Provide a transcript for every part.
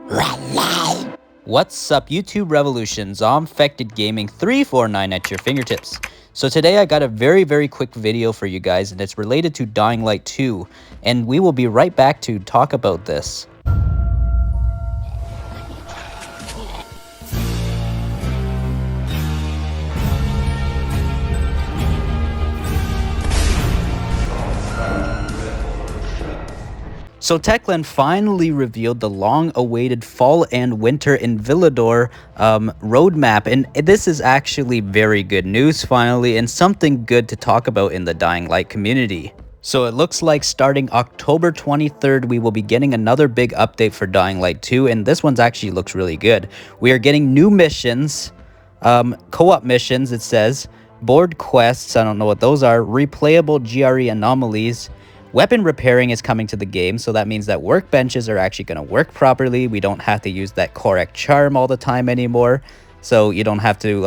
What's up, YouTube Revolution? ZombfectedGaming 349 at your fingertips. So today I got a very quick video for you guys, and it's related to Dying Light 2, and we will be right back to talk about this. So Techland finally revealed the long-awaited fall and winter in Villedor roadmap, and this is actually very good news finally, and something good to talk about in the Dying Light community. So it looks like starting October 23rd, we will be getting another big update for Dying Light 2, and this one's actually looks really good. We are getting new missions, co-op missions, it says, board quests, I don't know what those are, replayable GRE anomalies. Weapon repairing is coming to the game, so that means that workbenches are actually going to work properly. We don't have to use that correct charm all the time anymore. So you don't have to,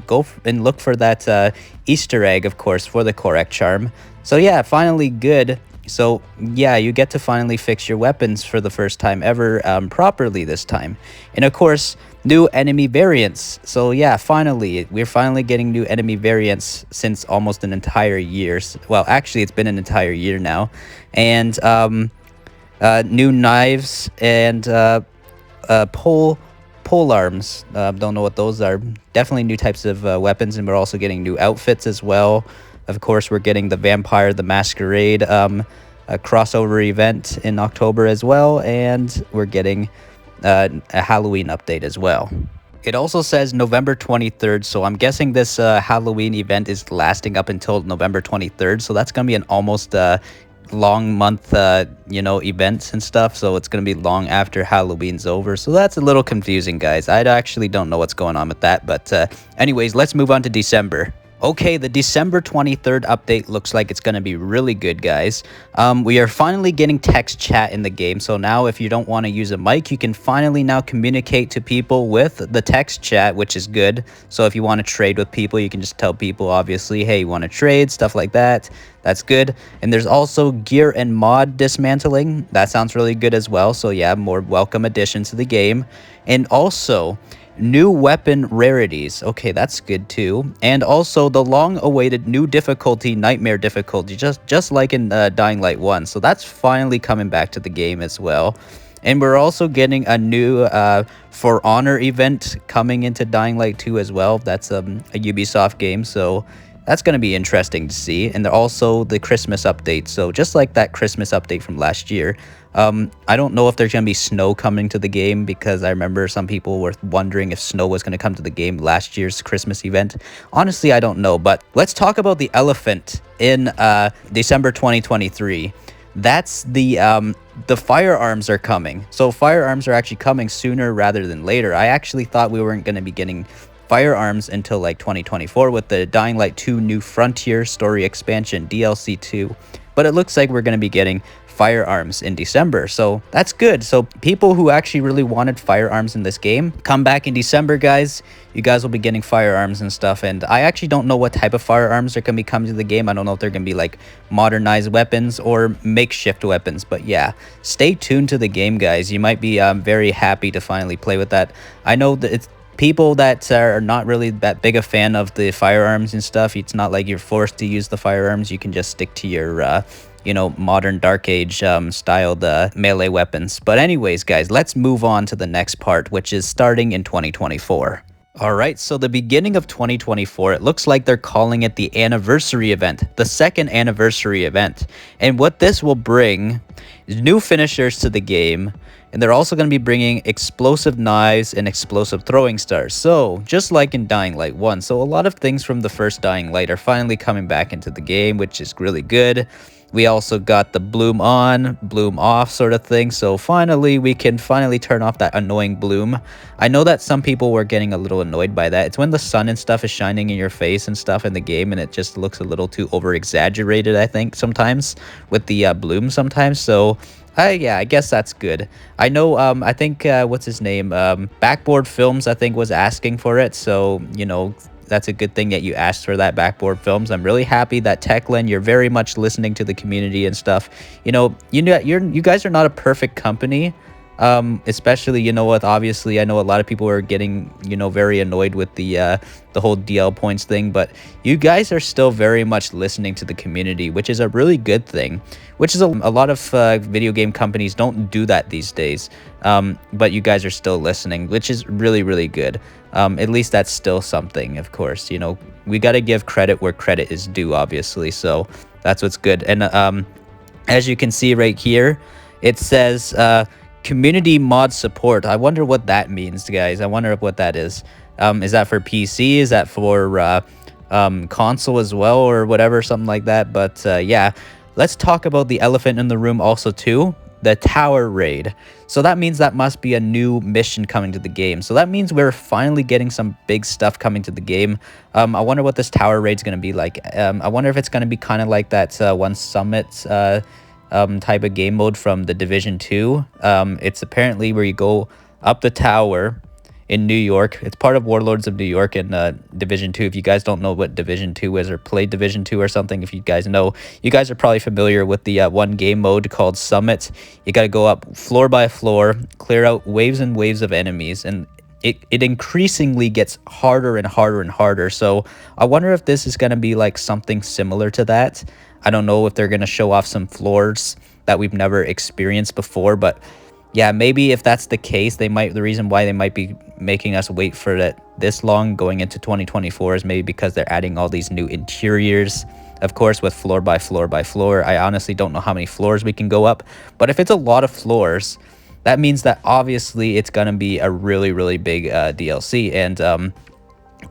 go and look for that Easter egg, of course, for the correct charm. So yeah, finally good. So yeah, you get to finally fix your weapons for the first time ever properly this time. And of course, new enemy variants. So yeah, we're finally getting new enemy variants since almost an entire year. Well, actually, it's been an entire year now. And new knives and pole arms. Don't know what those are. Definitely new types of weapons, and we're also getting new outfits as well. Of course, we're getting the Vampire the Masquerade a crossover event in October as well, and we're getting a Halloween update as well. It also says November 23rd, so I'm guessing this Halloween event is lasting up until November 23rd, so that's going to be an almost long month, events and stuff, so it's going to be long after Halloween's over, so that's a little confusing, guys. I actually don't know what's going on with that, but anyways, let's move on to December. Okay, the December 23rd update looks like it's going to be really good, guys. We are finally getting text chat in the game, so now if you don't want to use a mic, you can finally now communicate to people with the text chat, which is good. So if you want to trade with people, you can just tell people, obviously, hey, you want to trade, stuff like that. That's good. And there's also gear and mod dismantling. That sounds really good as well. So yeah, more welcome addition to the game. And also new weapon rarities. Okay, that's good too. And also the long-awaited new difficulty, nightmare difficulty, just like in Dying Light 1. So that's finally coming back to the game as well. And we're also getting a new For Honor event coming into Dying Light 2 as well. That's a Ubisoft game, so that's going to be interesting to see. And also the Christmas update. So just like that Christmas update from last year, I don't know if there's going to be snow coming to the game, because I remember some people were wondering if snow was going to come to the game last year's Christmas event. Honestly, I don't know, but let's talk about the elephant in December 2023. That's the firearms are coming. So firearms are actually coming sooner rather than later. I actually thought we weren't going to be getting firearms until like 2024 with the Dying Light 2 New Frontier Story Expansion DLC 2, but it looks like we're going to be getting firearms in December, so that's good. So people who actually really wanted firearms in this game, come back in December, guys. You guys will be getting firearms and stuff, and I actually don't know what type of firearms are going to be coming to the game. I don't know if they're going to be like modernized weapons or makeshift weapons, but yeah, stay tuned to the game, guys. You might be very happy to finally play with that. I know that it's people that are not really that big a fan of the firearms and stuff. It's not like you're forced to use the firearms. You can just stick to your modern Dark Age styled melee weapons. But anyways, guys, let's move on to the next part, which is starting in 2024. Alright, so the beginning of 2024, it looks like they're calling it the anniversary event, the second anniversary event. And what this will bring is new finishers to the game, and they're also going to be bringing explosive knives and explosive throwing stars. So, just like in Dying Light 1, so a lot of things from the first Dying Light are finally coming back into the game, which is really good. We also got the bloom on, bloom off sort of thing. So finally, we can finally turn off that annoying bloom. I know that some people were getting a little annoyed by that. It's when the sun and stuff is shining in your face and stuff in the game, and it just looks a little too over-exaggerated, I think, sometimes, with the bloom sometimes. So yeah, I guess that's good. I know, I think, what's his name? Backboard Films, I think, was asking for it. So, that's a good thing that you asked for that, Backboard Films. I'm really happy that Techland, you're very much listening to the community and stuff. You guys are not a perfect company, Especially, you know what, obviously I know a lot of people are getting, you know, very annoyed with the whole DL points thing, but you guys are still very much listening to the community, which is a really good thing, which is a lot of video game companies don't do that these days. But you guys are still listening, which is really, really good. At least that's still something. Of course, you know, we got to give credit where credit is due, obviously, so that's what's good. And as you can see right here, it says community mod support. I wonder what that means, guys. I wonder what that is. Is that for PC? Is that for console as well, or whatever, something like that? But yeah, let's talk about the elephant in the room also too, the tower raid. So that means that must be a new mission coming to the game. So that means we're finally getting some big stuff coming to the game. I wonder what this tower raid's going to be like. I wonder if it's going to be kind of like that one summit type of game mode from the Division 2. It's apparently where you go up the tower in New York. It's part of Warlords of New York in Division 2. If you guys don't know what Division 2 is or played Division 2 or something, if you guys know, you guys are probably familiar with the one game mode called Summit. You got to go up floor by floor, clear out waves and waves of enemies, and it increasingly gets harder and harder and harder. So I wonder if this is going to be like something similar to that. I don't know if they're going to show off some floors that we've never experienced before, but yeah, maybe if that's the case, the reason why they might be making us wait for that this long going into 2024 is maybe because they're adding all these new interiors, of course, with floor by floor by floor. I honestly don't know how many floors we can go up, but if it's a lot of floors, that means that obviously it's going to be a really, really big DLC. And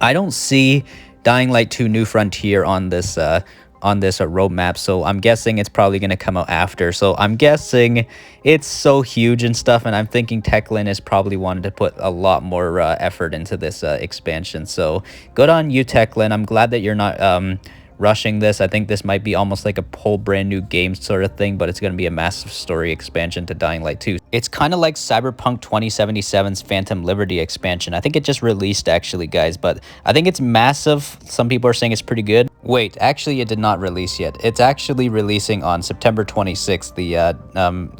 I don't see Dying Light 2 New Frontier on this roadmap, so I'm guessing it's probably going to come out after. So I'm guessing it's so huge and stuff, and I'm thinking Techland has probably wanted to put a lot more effort into this expansion. So good on you, Techland. I'm glad that you're not rushing this. I think this might be almost like a whole brand new game sort of thing, but it's going to be a massive story expansion to Dying Light 2. It's kind of like Cyberpunk 2077's Phantom Liberty expansion. I think it just released, actually, guys, but I think it's massive. Some people are saying it's pretty good. Wait, actually, it did not release yet. It's actually releasing on September 26th, the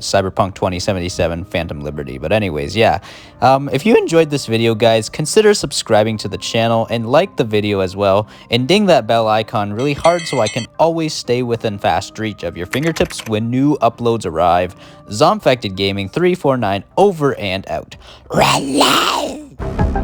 Cyberpunk 2077 Phantom Liberty. But anyways, yeah. If you enjoyed this video, guys, consider subscribing to the channel and like the video as well. And ding that bell icon really hard so I can always stay within fast reach of your fingertips when new uploads arrive. ZombfectedGaming 349 over and out. Relax!